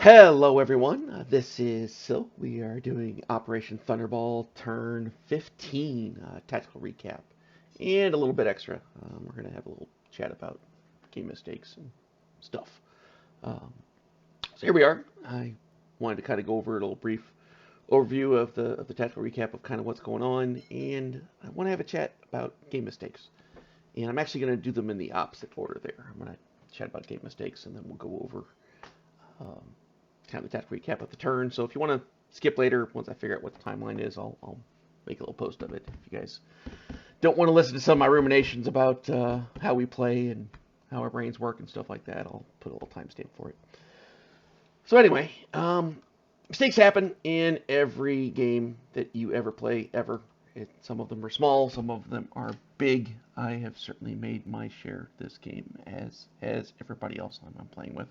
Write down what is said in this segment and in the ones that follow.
Hello everyone, this is Silk. We are doing Operation Thunderball Turn 15 tactical recap and a little bit extra. We're going to have a little chat about game mistakes and stuff. Um, so here we are. I wanted to kind of go over a little brief overview of the tactical recap of kind of what's going on, and I want to have a chat about game mistakes. And I'm actually going to do them in the opposite order there. I'm going to chat about game mistakes, and then we'll go over um, kind of the tactical recap of the turn. So if you want to skip later, once I figure out what the timeline is, I'll make a little post of it. If you guys don't want to listen to some of my ruminations about how we play and how our brains work and stuff like that, I'll put a little timestamp for it. So anyway, mistakes happen in every game that you ever play, ever. Some of them are small, some of them are big. I have certainly made my share this game, as everybody else I'm playing with.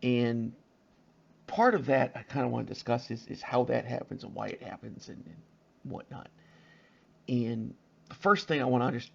And part of that I kind of want to discuss is how that happens and why it happens and whatnot. And the first thing I want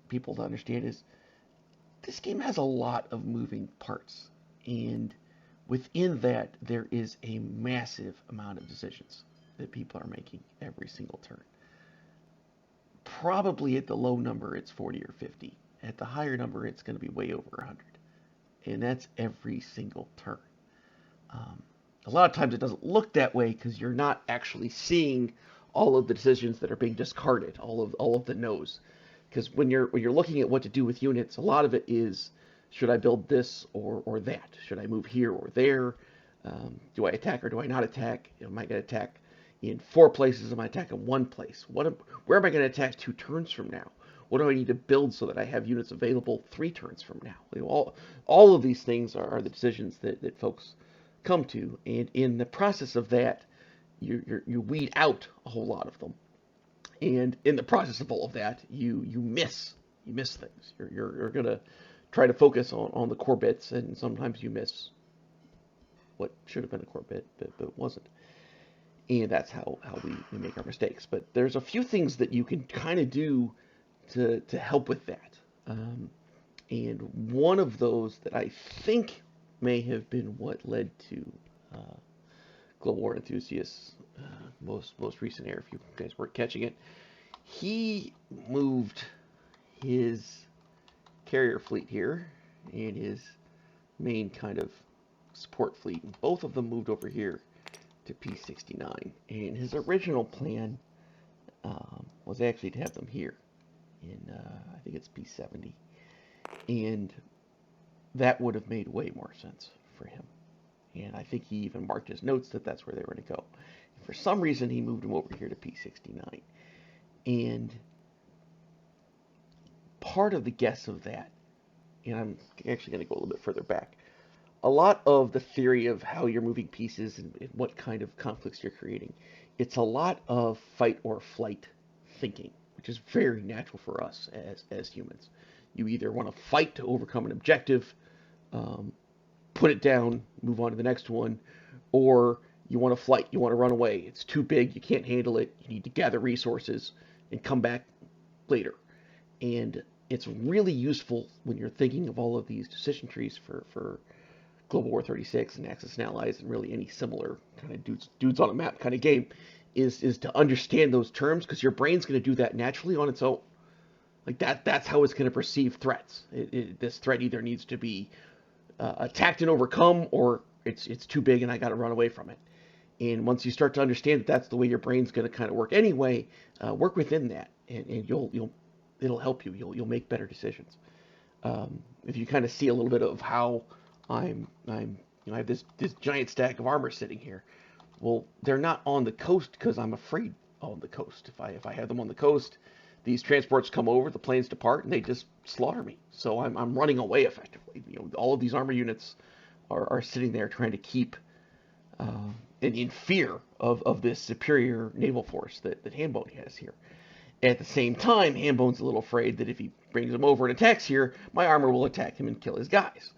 people to understand is this game has a lot of moving parts. And within that, there is a massive amount of decisions that people are making every single turn. Probably at the low number, it's 40 or 50. At the higher number, it's going to be way over 100. And that's every single turn. A lot of times it doesn't look that way because you're not actually seeing all of the decisions that are being discarded, all of the no's. Because when you're looking at what to do with units, a lot of it is, should I build this or that? Should I move here or there? Do I attack or do I not attack? Am I going to attack in 4 places? Am I attacking 1 place? Where am I going to attack 2 turns from now? What do I need to build so that I have units available 3 turns from now? You know, all of these things are the decisions that folks come to, and in the process of that, you weed out a whole lot of them, and in the process of all of that, you miss things. You're gonna try to focus on the core bits, and sometimes you miss what should have been a core bit, but wasn't. And that's how we make our mistakes. But there's a few things that you can kind of do to help with that. And one of those that I think may have been what led to Global War Enthusiasts' most recent error, if you guys weren't catching it. He moved his carrier fleet here and his main kind of support fleet. Both of them moved over here to P69. And his original plan was actually to have them here in, I think it's P70. And that would have made way more sense for him. And I think he even marked his notes that that's where they were going to go. For some reason, he moved them over here to P69. And part of the guess of that, and I'm actually going to go a little bit further back, a lot of the theory of how you're moving pieces and what kind of conflicts you're creating, it's a lot of fight or flight thinking, which is very natural for us as humans. You either want to fight to overcome an objective, put it down, move on to the next one, or you want to flight, you want to run away. It's too big, you can't handle it, you need to gather resources and come back later. And it's really useful when you're thinking of all of these decision trees for Global War 36 and Axis and Allies and really any similar kind of dudes on a map kind of game, is to understand those terms, because your brain's going to do that naturally on its own. Like that's how it's going to perceive threats. This threat either needs to be attacked and overcome, or it's too big and I got to run away from it. And once you start to understand that that's the way your brain's going to kind of work anyway, work within that, and it'll help you. You'll make better decisions. If you kind of see a little bit of how I have this giant stack of armor sitting here. Well, they're not on the coast because I'm afraid on the coast. If I have them on the coast, these transports come over, the planes depart, and they just slaughter me. So I'm running away effectively. All of these armor units are sitting there trying to keep in fear of this superior naval force that Hambone has here. At the same time, Hambone's a little afraid that if he brings them over and attacks here, my armor will attack him and kill his guys.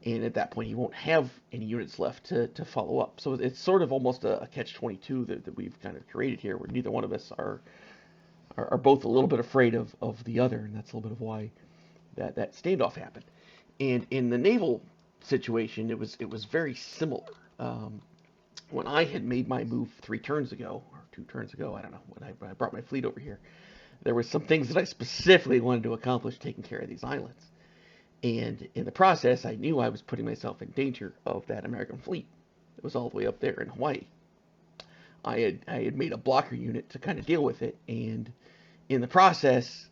And at that point, he won't have any units left to follow up. So it's sort of almost a catch-22 that we've kind of created here, where neither one of us are both a little bit afraid of the other, and that's a little bit of why that standoff happened. And in the naval situation, it was very similar. When I had made my move 3 turns ago, or 2 turns ago, I don't know, when I brought my fleet over here, there were some things that I specifically wanted to accomplish taking care of these islands. And in the process, I knew I was putting myself in danger of that American fleet. It was all the way up there in Hawaii. I had made a blocker unit to kind of deal with it, and in the process,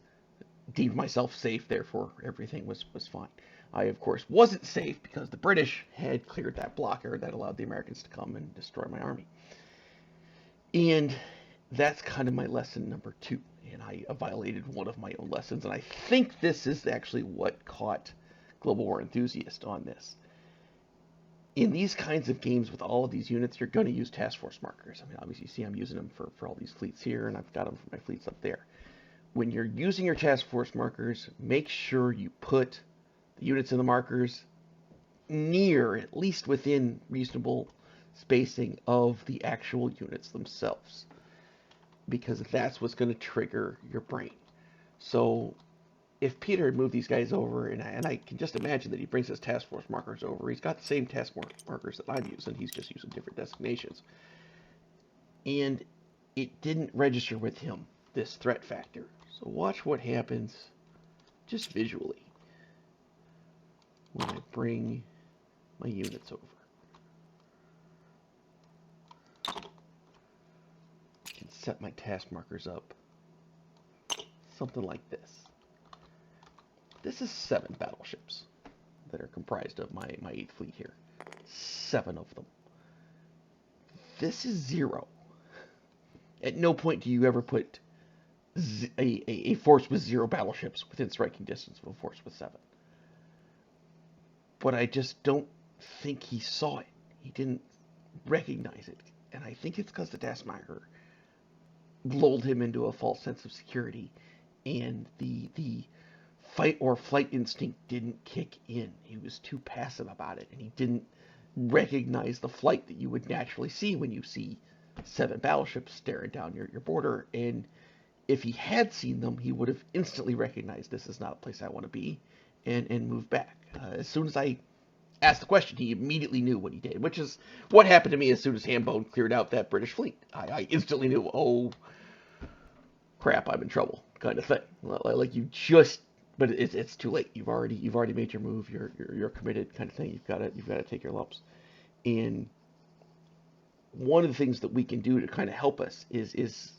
deemed myself safe. Therefore, everything was fine. I, of course, wasn't safe because the British had cleared that blocker that allowed the Americans to come and destroy my army. And that's kind of my lesson number 2. And I violated one of my own lessons. And I think this is actually what caught Global War Enthusiast on this. In these kinds of games with all of these units, you're going to use task force markers. I mean, obviously, you see I'm using them for all these fleets here, and I've got them for my fleets up there. When you're using your task force markers, make sure you put the units in the markers near, at least within reasonable spacing of the actual units themselves, because that's what's going to trigger your brain. So if Peter had moved these guys over, and I can just imagine that he brings his task force markers over, he's got the same task markers that I'm using, he's just using different designations. And it didn't register with him, this threat factor. So watch what happens just visually when I bring my units over. I can set my task markers up something like this. This is 7 battleships that are comprised of my 8th fleet here. 7 of them. This is 0. At no point do you ever put a force with 0 battleships within striking distance of a force with 7. But I just don't think he saw it. He didn't recognize it. And I think it's because the taskmaster lulled him into a false sense of security, and the fight or flight instinct didn't kick in. He was too passive about it, and he didn't recognize the flight that you would naturally see when you see 7 battleships staring down your border. And if he had seen them, he would have instantly recognized this is not a place I want to be, and moved back. As soon as I asked the question, he immediately knew what he did, which is what happened to me as soon as Hambone cleared out that British fleet. I instantly knew, oh, crap, I'm in trouble, kind of thing. Like you just, but it's too late. You've already made your move. You're committed, kind of thing. You've got to take your lumps. And one of the things that we can do to kind of help us is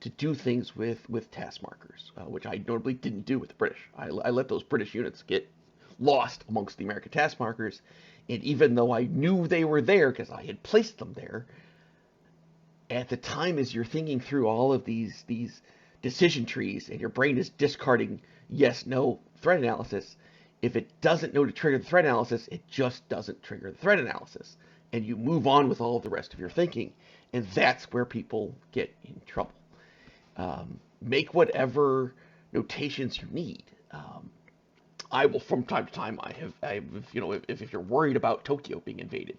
to do things with task markers, which I notably didn't do with the British. I let those British units get lost amongst the American task markers, and even though I knew they were there because I had placed them there, at the time as you're thinking through all of these decision trees and your brain is discarding yes, no threat analysis, if it doesn't know to trigger the threat analysis, it just doesn't trigger the threat analysis, and you move on with all of the rest of your thinking, and that's where people get in trouble. Make whatever notations you need. I will, from time to time, if you're worried about Tokyo being invaded,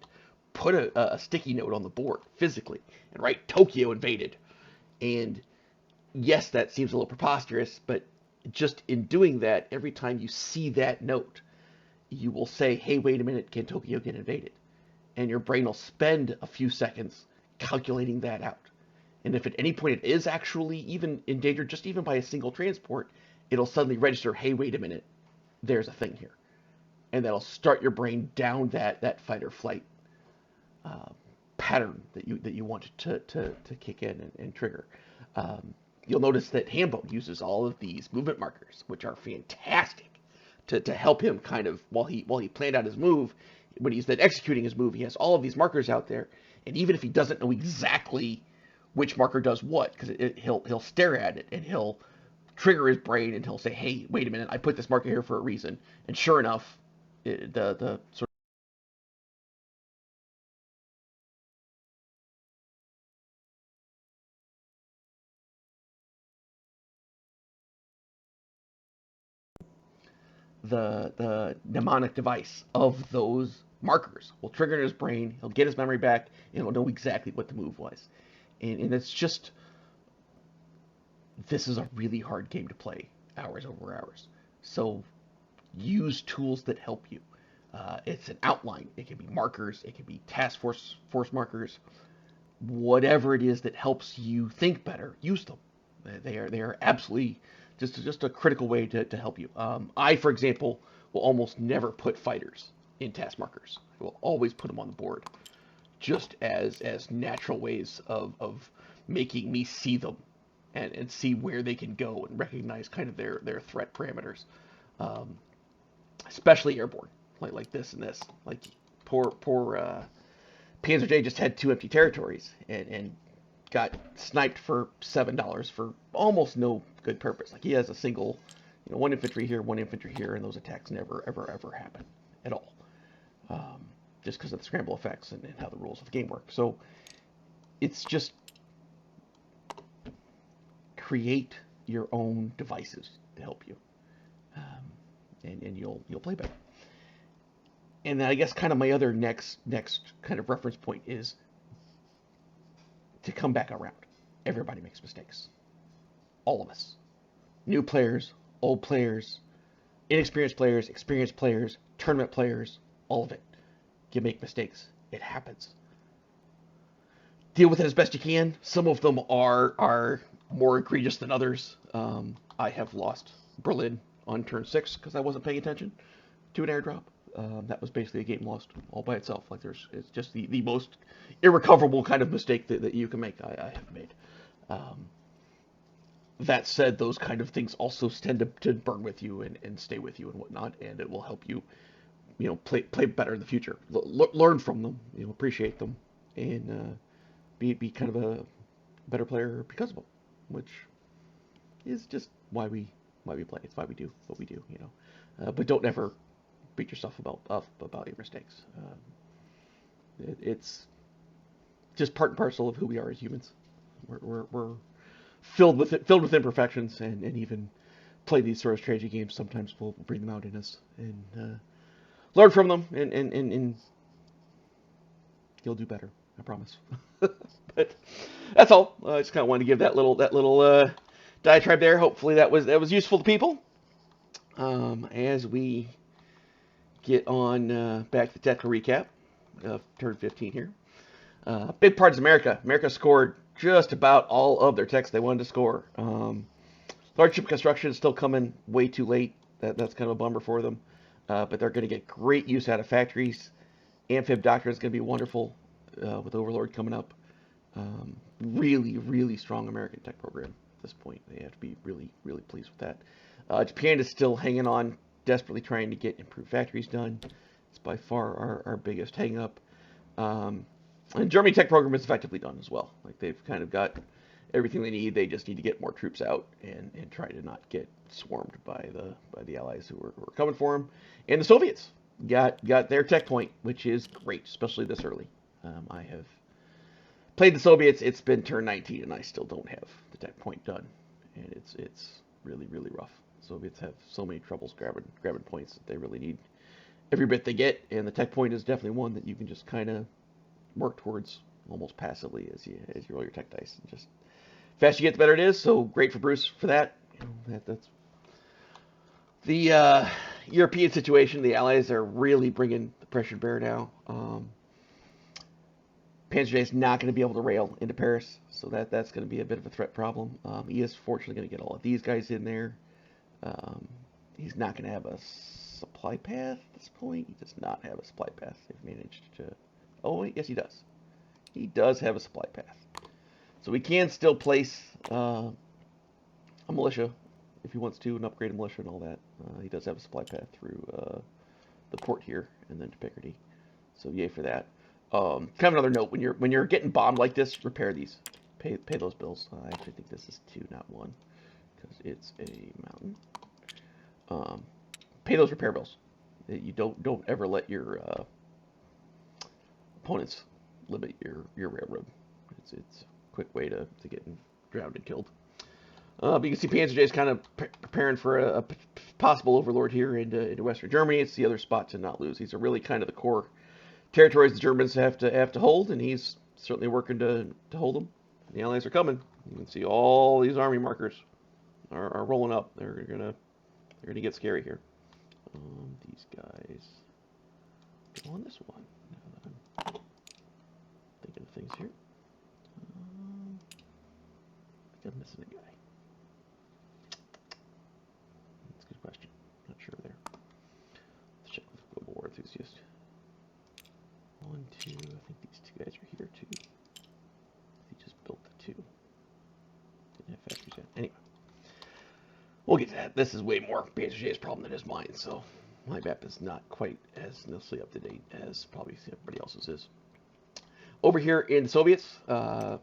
put a sticky note on the board physically and write Tokyo invaded. And yes, that seems a little preposterous, but just in doing that, every time you see that note, you will say, hey, wait a minute, can Tokyo get invaded? And your brain will spend a few seconds calculating that out. And if at any point it is actually even endangered, just even by a single transport, it'll suddenly register, hey, wait a minute, there's a thing here. And that'll start your brain down that fight or flight pattern that you want to kick in and trigger. You'll notice that Hambone uses all of these movement markers, which are fantastic to help him kind of, while he planned out his move, when he's then executing his move, he has all of these markers out there, and even if he doesn't know exactly which marker does what, because he'll stare at it and he'll trigger his brain and he'll say, hey, wait a minute, I put this marker here for a reason. And sure enough, the sort of the mnemonic device of those markers will trigger in his brain, he'll get his memory back, and he'll know exactly what the move was. And it's just, this is a really hard game to play hours over hours. So use tools that help you. It's an outline. It can be markers. It can be task force markers. Whatever it is that helps you think better, use them. They are absolutely just a critical way to help you. I, for example, will almost never put fighters in task markers. I will always put them on the board, just as natural ways of making me see them and see where they can go and recognize kind of their threat parameters, um, especially airborne, like this and this. Like poor Panzer J just had 2 empty territories and got sniped for $7 for almost no good purpose. Like he has a single, 1 infantry here, 1 infantry here, and those attacks never ever happen at all, just because of the scramble effects and how the rules of the game work. So it's just create your own devices to help you, and you'll play better. And then I guess kind of my other next kind of reference point is to come back around. Everybody makes mistakes. All of us. New players, old players, inexperienced players, experienced players, tournament players, all of it. You make mistakes. It happens. Deal with it as best you can. Some of them are more egregious than others. I have lost Berlin on turn 6 because I wasn't paying attention to an airdrop. That was basically a game lost all by itself. Like it's just the most irrecoverable kind of mistake that you can make. I have made. That said, those kind of things also tend to burn with you and stay with you and whatnot, and it will help you, play better in the future. Learn from them, appreciate them, and be kind of a better player because of them, which is just why we play. It's why we do what we do, But don't ever beat yourself about your mistakes. It's just part and parcel of who we are as humans. We're filled with imperfections, and even play these sort of strategy games. Sometimes we'll bring them out in us and learn from them, and you'll do better. I promise. But that's all. I just kind of wanted to give that little diatribe there. Hopefully that was useful to people. As we get on back to the technical recap of turn 15 here. Big part is America. America scored just about all of their techs they wanted to score. Large ship construction is still coming way too late. That's kind of a bummer for them. But they're going to get great use out of factories. Amphib Doctrine is going to be wonderful with Overlord coming up. Really, really strong American tech program at this point. They have to be really, really pleased with that. Japan is still hanging on, desperately trying to get improved factories done. It's by far our biggest hang up. And Germany tech program is effectively done as well. Like they've kind of got everything they need. They just need to get more troops out and try to not get swarmed by the allies who are coming for them. And the Soviets got their tech point, which is great, especially this early. I have played the Soviets. It's been turn 19, and I still don't have the tech point done, and it's really, really rough. Soviets have so many troubles grabbing points that they really need every bit they get, and the tech point is definitely one that you can just kind of work towards almost passively as you roll your tech dice. And just faster you get, the better it is. So great for Bruce for that. That's the European situation. The Allies are really bringing the pressure to bear now. Panzer J is not going to be able to rail into Paris, so that's going to be a bit of a threat problem. He is fortunately going to get all of these guys in there. He's not going to have a supply path at this point. He does not have a supply path. They've managed to... Oh, yes, he does. He does have a supply path. So we can still place a militia if he wants to, and upgrade a militia and all that. He does have a supply path through the port here and then to Picardy. So yay for that. Kind of another note, when you're getting bombed like this, repair these. Pay those bills. I actually think this is 2, not 1, because it's a mountain. Pay those repair bills. You don't ever let your opponents limit your railroad. It's a quick way to get drowned and killed. But you can see Panzer J is kind of preparing for a possible overlord here into Western Germany. It's the other spot to not lose. These are really kind of the core territories the Germans have to hold, and he's certainly working to hold them. The Allies are coming. You can see all these army markers are rolling up. They're gonna get scary here. These guys. go on this one. Now that I'm thinking of things here. I think I'm missing a guy. That's a good question. Not sure there. Let's check with Global War Enthusiast. 1, 2, I think these two guys are here too. He just built the two. Didn't have factories yet. Anyway. We'll get to that. This is way more BHJ's problem than is mine, so my map is not quite as necessarily up to date as probably everybody else's is. Over here in the Soviets,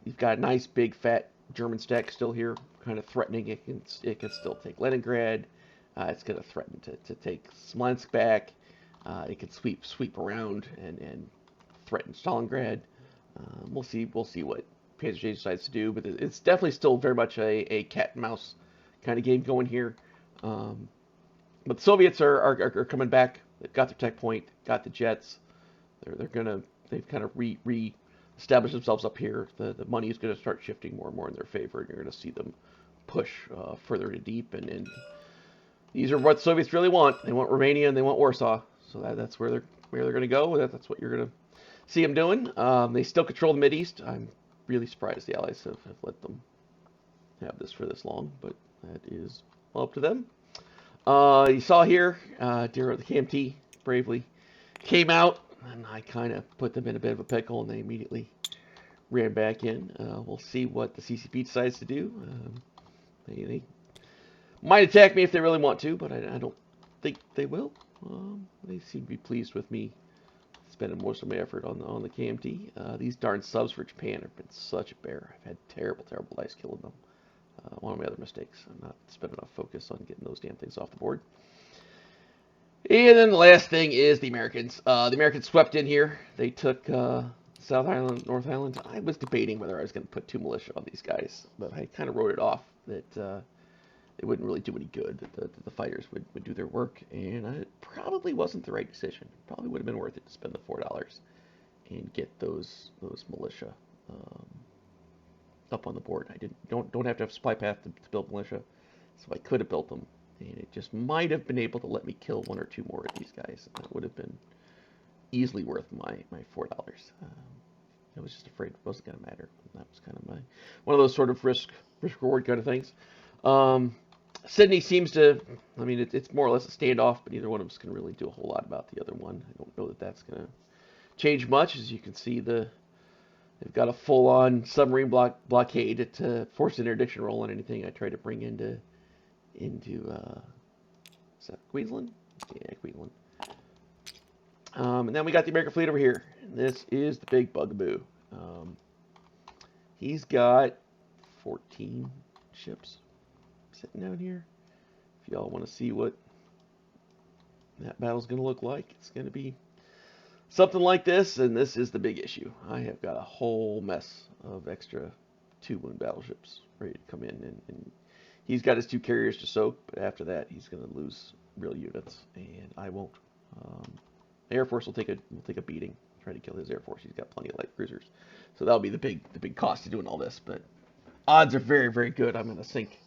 you've got a nice big fat German stack still here, kind of threatening. It can still take Leningrad. It's going to threaten to take Smolensk back. It can sweep around and threaten Stalingrad. We'll see what PSJ decides to do, but it's definitely still very much a cat and mouse kind of game going here. But the Soviets are coming back. They've got their tech point, got the jets. They've kind of re-established themselves up here. The money is going to start shifting more and more in their favor, and you're going to see them push further to deep. And these are what the Soviets really want. They want Romania and they want Warsaw. So that's where they're going to go. That's what you're going to see them doing. They still control the Mideast. I'm really surprised the Allies have let them have this for this long, but that is up to them. You saw here, Dero, the KMT bravely came out, and I kind of put them in a bit of a pickle, and they immediately ran back in. We'll see what the CCP decides to do. They might attack me if they really want to, but I don't think they will. They seem to be pleased with me spending most of my effort on the KMT. These darn subs for Japan have been such a bear. I've had terrible dice killing them. One of my other mistakes. I'm not spending enough focus on getting those damn things off the board. And then the last thing is the Americans. The Americans swept in here. They took South Island, North Island. I was debating whether I was going to put 2 militia on these guys, but I kind of wrote it off that it wouldn't really do any good, that the fighters would do their work, and it probably wasn't the right decision. Probably would have been worth it to spend the $4 and get those militia up on the board. I don't have to have supply path to build militia, so I could have built them, and it just might have been able to let me kill 1 or 2 more of these guys. That would have been easily worth my $4. I was just afraid it wasn't going to matter. That was kind of one of those sort of risk reward kind of things. Sydney seems to, I mean, it's more or less a standoff, but neither one of them can really do a whole lot about the other one. I don't know that that's going to change much. As you can see, they've got a full-on submarine blockade to force an interdiction roll on anything I try to bring into is that Queensland? Yeah, Queensland. And then we got the American fleet over here. This is the big bugaboo. He's got 14 ships sitting down here. If y'all want to see what that battle's going to look like, it's going to be something like this, and this is the big issue. I have got a whole mess of extra 2-wound battleships ready to come in, and he's got his 2 carriers to soak, but after that he's going to lose real units, and I won't. The Air Force will take a beating, try to kill his Air Force. He's got plenty of light cruisers, so that'll be the big cost of doing all this. But odds are very, very good I'm going to sink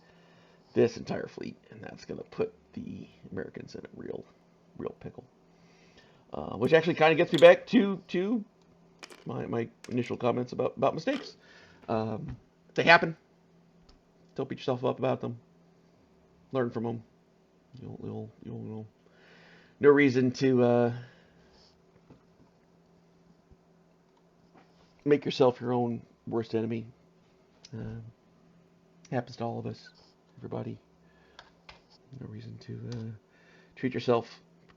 this entire fleet, and that's going to put the Americans in a real pickle. Which actually kind of gets me back to my initial comments about mistakes. They happen. Don't beat yourself up about them. Learn from them. You'll no reason to make yourself your own worst enemy. Happens to all of us, everybody. No reason to treat yourself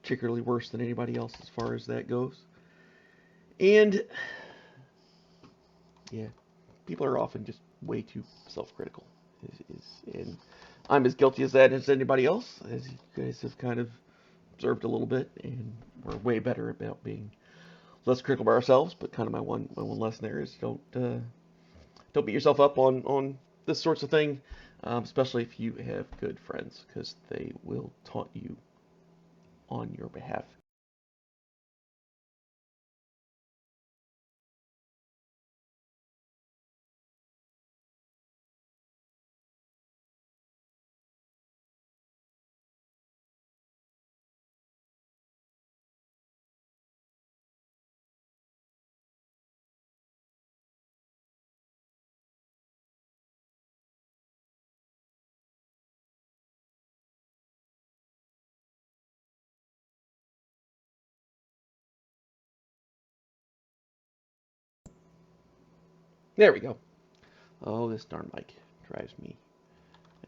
particularly worse than anybody else as far as that goes. And yeah, people are often just way too self-critical. And I'm as guilty as that as anybody else, as you guys have kind of observed a little bit, and we're way better about being less critical of ourselves. But kind of my one lesson there is don't beat yourself up on this sorts of thing, especially if you have good friends, because they will taunt you on your behalf. There we go. Oh, this darn mic drives me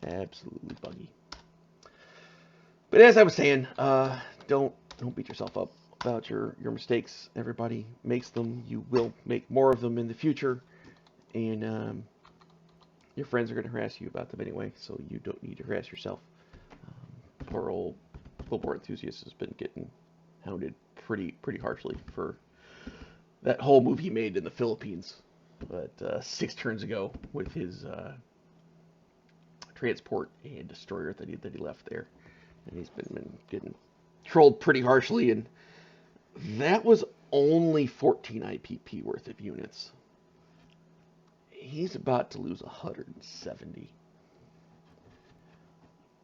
absolutely buggy. But as I was saying, don't beat yourself up about your mistakes. Everybody makes them. You will make more of them in the future, and your friends are going to harass you about them anyway, so you don't need to harass yourself. Poor old billboard enthusiast has been getting hounded pretty harshly for that whole move he made in the Philippines, but 6 turns ago with his transport and destroyer that he left there, and he's been getting trolled pretty harshly, and that was only 14 IPP worth of units. He's about to lose 170.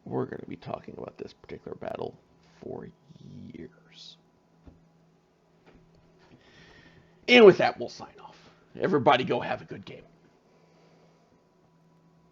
We're going to be talking about this particular battle for years. And with that, we'll sign off. Everybody go have a good game.